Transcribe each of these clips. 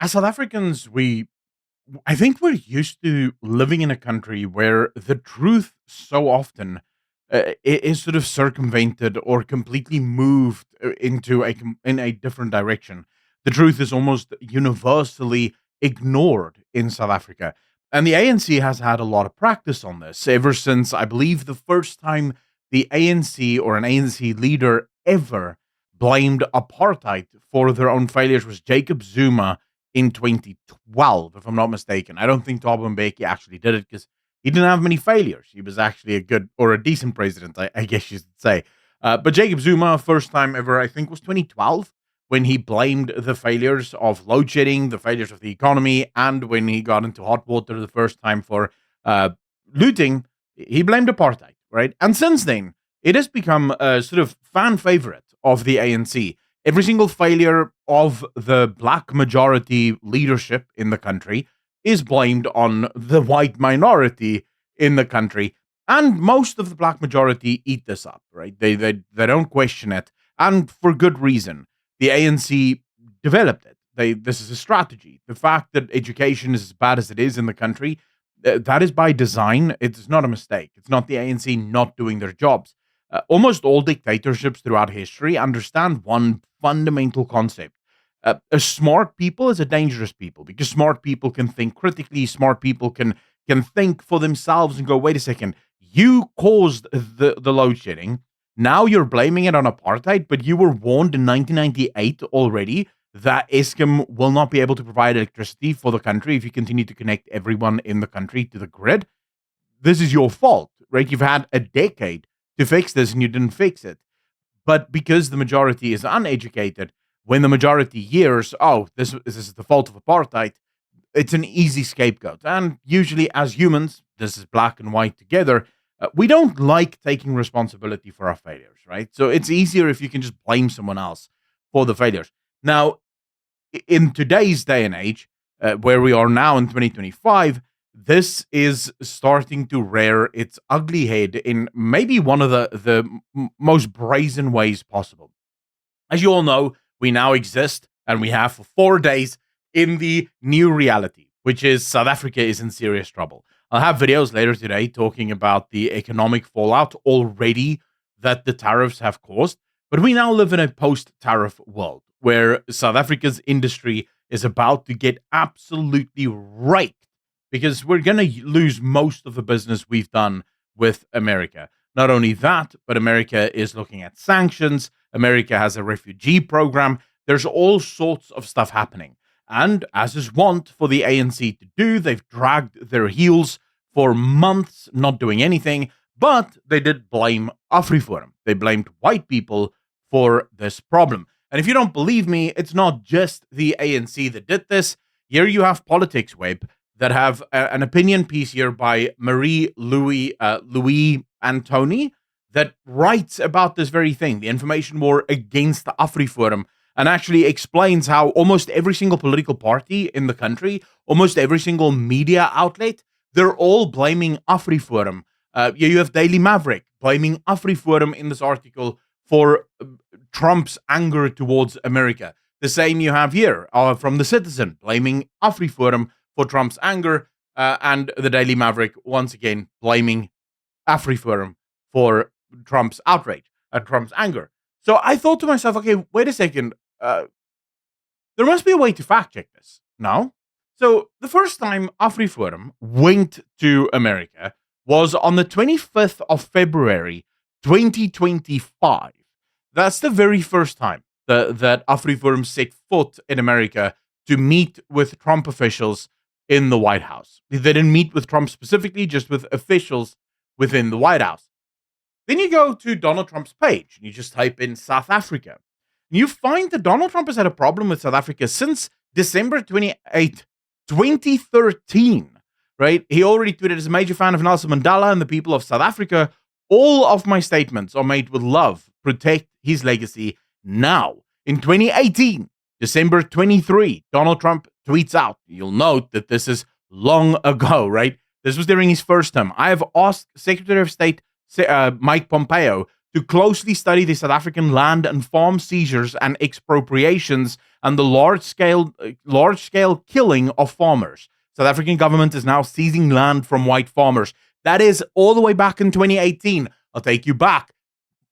As South Africans, I think we're used to living in a country where the truth so often is sort of circumvented or completely moved into in a different direction. The truth is almost universally ignored in South Africa, and the ANC has had a lot of practice on this ever since I believe the first time the ANC or an ANC leader ever blamed apartheid for their own failures was Jacob Zuma in 2012, if I'm not mistaken. I don't think Thabo Mbeki actually did it because he didn't have many failures. He was actually a good or a decent president, I guess you should say. But Jacob Zuma, first time ever, I think was 2012, when he blamed the failures of load shedding, the failures of the economy, and when he got into hot water the first time for uh, looting, he blamed apartheid, right? And since then, it has become a sort of fan favorite of the ANC. Every single failure of the black majority leadership in the country is blamed on the white minority in the country. And most of the black majority eat this up, right? They don't question it. And for good reason. The ANC developed it. This is a strategy. The fact that education is as bad as it is in the country, that is by design. It's not a mistake. It's not the ANC not doing their jobs. Almost all dictatorships throughout history understand one fundamental concept. A smart people is a dangerous people because smart people can think critically. Smart people can think for themselves and go, wait a second, you caused the load shedding. Now you're blaming it on apartheid, but you were warned in 1998 already that Eskom will not be able to provide electricity for the country if you continue to connect everyone in the country to the grid. This is your fault, right? You've had a decade to fix this and you didn't fix it. But because the majority is uneducated, when the majority hears, oh, this is the fault of apartheid, it's an easy scapegoat. And usually, as humans, this is black and white together, we don't like taking responsibility for our failures, right? So it's easier if you can just blame someone else for the failures. Now, in today's day and age, where we are now in 2025, this is starting to rear its ugly head in maybe one of the most brazen ways possible. As you all know, we now exist and we have for 4 days in the new reality, which is South Africa is in serious trouble. I'll have videos later today talking about the economic fallout already that the tariffs have caused. But we now live in a post tariff world where South Africa's industry is about to get absolutely raked because we're going to lose most of the business we've done with America. Not only that, but America is looking at sanctions. America has a refugee program. There's all sorts of stuff happening. And as is wont for the ANC to do, they've dragged their heels for months, not doing anything. But they did blame Afriforum. They blamed white people for this problem. And if you don't believe me, it's not just the ANC that did this. Here you have Politics Web that have an opinion piece here by Marie Louis Antoni that writes about this very thing, the information war against the Afriforum, and actually explains how almost every single political party in the country, almost every single media outlet, they're all blaming Afriforum. You have Daily Maverick blaming Afriforum in this article for Trump's anger towards America. The same you have here from The Citizen blaming Afriforum for Trump's anger, and the Daily Maverick once again blaming Afriforum for Trump's outrage, Trump's anger. So I thought to myself, okay, wait a second. There must be a way to fact check this. No? So the first time Afriforum winked to America was on the 25th of February, 2025. That's the very first time that Afriforum set foot in America to meet with Trump officials in the White House. They didn't meet with Trump specifically, just with officials within the White House. Then you go to Donald Trump's page and you just type in South Africa. And you find that Donald Trump has had a problem with South Africa since December 28, 2013, right? He already tweeted as a major fan of Nelson Mandela and the people of South Africa. All of my statements are made with love. Protect his legacy now. In 2018, December 23, Donald Trump tweets out. You'll note that this is long ago, right? This was during his first term. I have asked Secretary of State Mike Pompeo to closely study the South African land and farm seizures and expropriations and the large-scale killing of farmers. South African government is now seizing land from white farmers. That is all the way back in 2018. I'll take you back.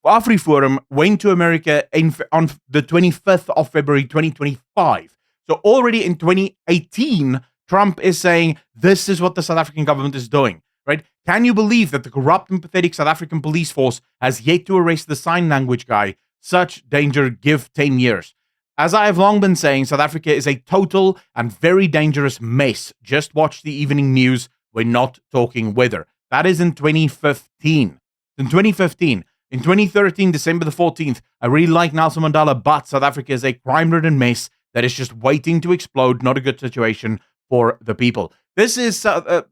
Afriforum went to America on the 25th of February 2025. So already in 2018, Trump is saying this is what the South African government is doing, right? Can you believe that the corrupt and pathetic South African police force has yet to arrest the sign language guy? Such danger, give 10 years. As I have long been saying, South Africa is a total and very dangerous mess. Just watch the evening news. We're not talking weather. That is in 2015. In 2015. In 2013, December the 14th, I really like Nelson Mandela, but South Africa is a crime-ridden mess that is just waiting to explode. Not a good situation for the people. This is,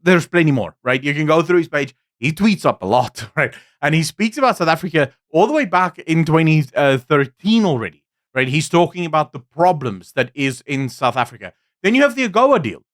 there's plenty more, right? You can go through his page. He tweets up a lot, right? And he speaks about South Africa all the way back in 2013 already, right? He's talking about the problems that is in South Africa. Then you have the AGOA deal.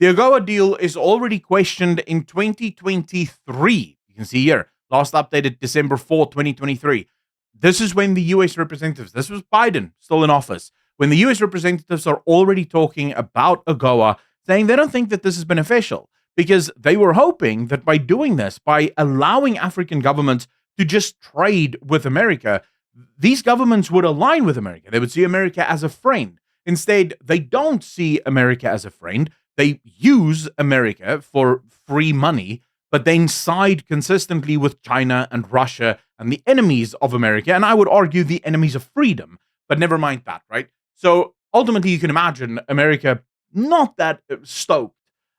The AGOA deal is already questioned in 2023. You can see here, last updated December 4th, 2023. This is when the US representatives, this was Biden still in office, when the US representatives are already talking about AGOA, saying they don't think that this is beneficial because they were hoping that by doing this, by allowing African governments to just trade with America, these governments would align with America. They would see America as a friend. Instead, they don't see America as a friend. They use America for free money, but then side consistently with China and Russia and the enemies of America. And I would argue the enemies of freedom, but never mind that, right? So ultimately, you can imagine America not that stoked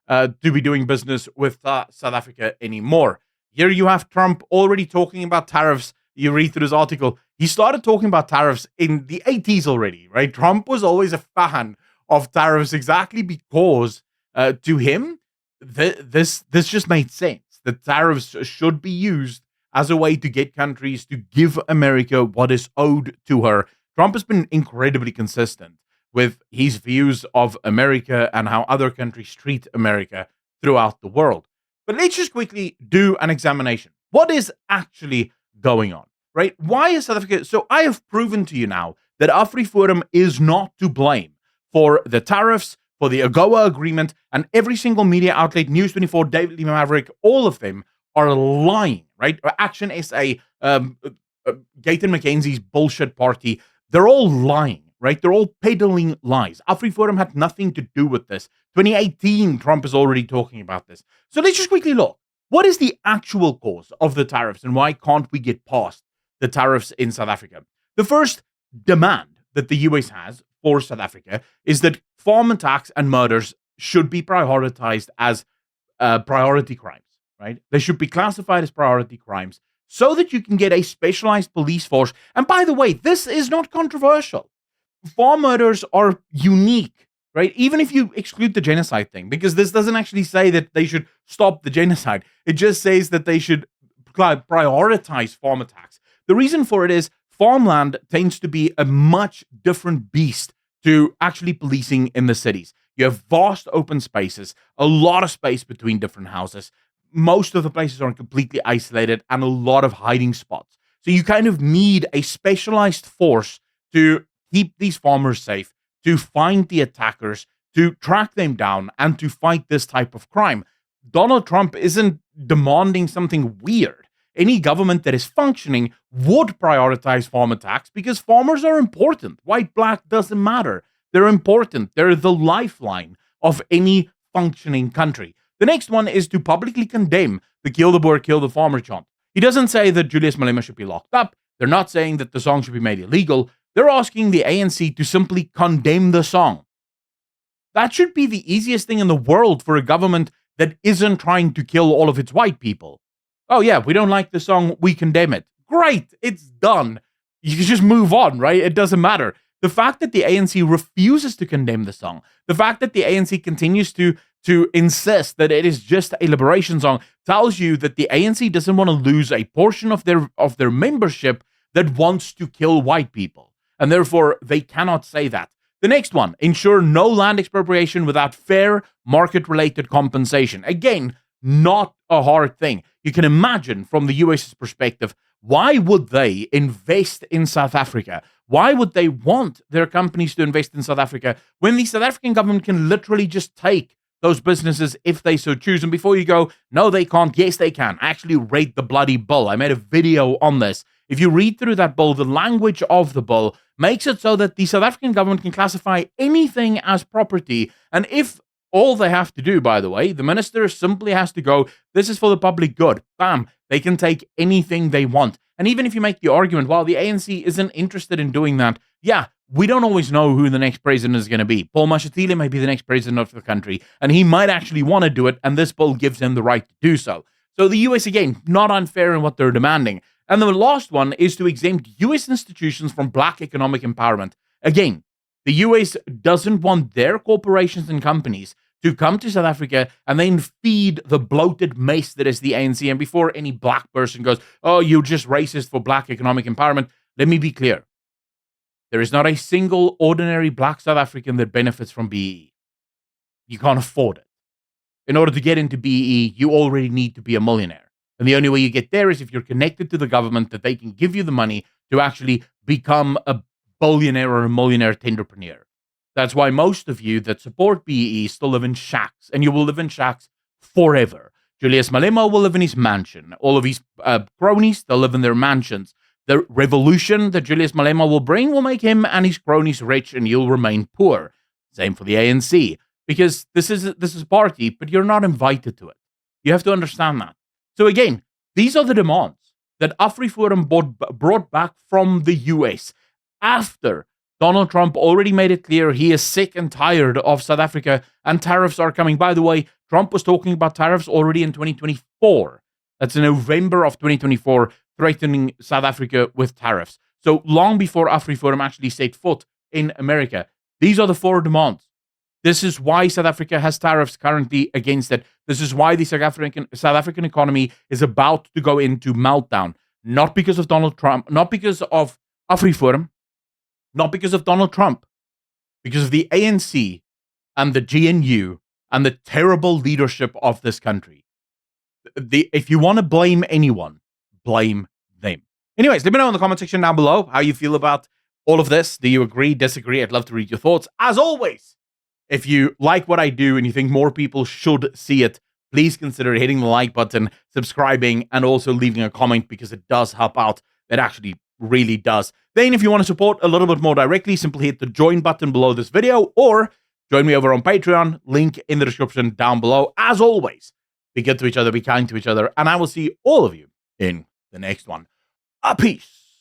to be doing business with South Africa anymore. Here you have Trump already talking about tariffs. You read through this article. He started talking about tariffs in the 80s already, right? Trump was always a fan of tariffs exactly because to him, this just made sense. The tariffs should be used as a way to get countries to give America what is owed to her. Trump has been incredibly consistent with his views of America and how other countries treat America throughout the world. But let's just quickly do an examination. What is actually going on, right? Why is South Africa? So I have proven to you now that Afriforum is not to blame for the tariffs, for the AGOA agreement, and every single media outlet, News 24, David Lee Maverick, all of them are lying, right? Action SA, Gayton McKenzie's bullshit party, they're all lying, right? They're all peddling lies. Afriforum had nothing to do with this. 2018, Trump is already talking about this. So let's just quickly look. What is the actual cause of the tariffs and why can't we get past the tariffs in South Africa? The first demand that the US has for South Africa is that farm attacks and murders should be prioritized as priority crimes, right? They should be classified as priority crimes so that you can get a specialized police force. And by the way, this is not controversial. Farm murders are unique, right? Even if you exclude the genocide thing, because this doesn't actually say that they should stop the genocide. It just says that they should prioritize farm attacks. The reason for it is farmland tends to be a much different beast to actually policing in the cities. You have vast open spaces, a lot of space between different houses. Most of the places are completely isolated and a lot of hiding spots. So you kind of need a specialized force to keep these farmers safe, to find the attackers, to track them down, and to fight this type of crime. Donald Trump isn't demanding something weird. Any government that is functioning would prioritize farm attacks because farmers are important. White, black, doesn't matter. They're important. They're the lifeline of any functioning country. The next one is to publicly condemn the kill the boer, kill the farmer chant. He doesn't say that Julius Malema should be locked up. They're not saying that the song should be made illegal. They're asking the ANC to simply condemn the song. That should be the easiest thing in the world for a government that isn't trying to kill all of its white people. Oh yeah, we don't like the song, we condemn it. Great, it's done. You can just move on, right? It doesn't matter. The fact that the ANC refuses to condemn the song, the fact that the ANC continues to insist that it is just a liberation song tells you that the ANC doesn't want to lose a portion of their membership that wants to kill white people. And therefore, they cannot say that. The next one, ensure no land expropriation without fair market-related compensation. Again, not a hard thing. You can imagine from the US's perspective Why would they invest in South Africa? Why would they want their companies to invest in South Africa when the South African government can literally just take those businesses if they so choose? And before you go, no, they can't. Yes, they can. I actually read the bloody bill. I made a video on this. If you read through that bill, the language of the bill makes it so that the South African government can classify anything as property. And if all they have to do, by the way, the minister simply has to go, this is for the public good. Bam. They can take anything they want. And even if you make the argument, while the ANC isn't interested in doing that, yeah, we don't always know who the next president is going to be. Paul Mashatile may be the next president of the country, and he might actually want to do it, and this bill gives him the right to do so. So the US, again, not unfair in what they're demanding. And the last one is to exempt US institutions from black economic empowerment. Again, the US doesn't want their corporations and companies to come to South Africa and then feed the bloated mess that is the ANC. And before any black person goes, oh, you're just racist for black economic empowerment, let me be clear. There is not a single ordinary black South African that benefits from BEE. You can't afford it. In order to get into BEE, you already need to be a millionaire. And the only way you get there is if you're connected to the government, that they can give you the money to actually become a billionaire or a millionaire entrepreneur. That's why most of you that support BEE still live in shacks, and you will live in shacks forever. Julius Malema will live in his mansion. All of his cronies, they'll live in their mansions. The revolution that Julius Malema will bring will make him and his cronies rich, and you'll remain poor. Same for the ANC, because this is a party, but you're not invited to it. You have to understand that. So again, these are the demands that Afriforum brought back from the US after Donald Trump already made it clear he is sick and tired of South Africa, and tariffs are coming. By the way, Trump was talking about tariffs already in 2024. That's in November of 2024, threatening South Africa with tariffs. So long before Afriforum actually set foot in America. These are the four demands. This is why South Africa has tariffs currently against it. This is why the South African economy is about to go into meltdown. Not because of Donald Trump, not because of Afriforum, not because of Donald Trump, because of the ANC and the GNU and the terrible leadership of this country. If you want to blame anyone, blame them. Anyways, let me know in the comment section down below how you feel about all of this. Do you agree, disagree? I'd love to read your thoughts. As always, if you like what I do and you think more people should see it, please consider hitting the like button, subscribing, and also leaving a comment, because it does help out. It actually really does. Then if you want to support a little bit more directly, simply hit the join button below this video, or join me over on Patreon, link in the description down below. As always, be good to each other, be kind to each other, and I will see all of you in the next one. A peace.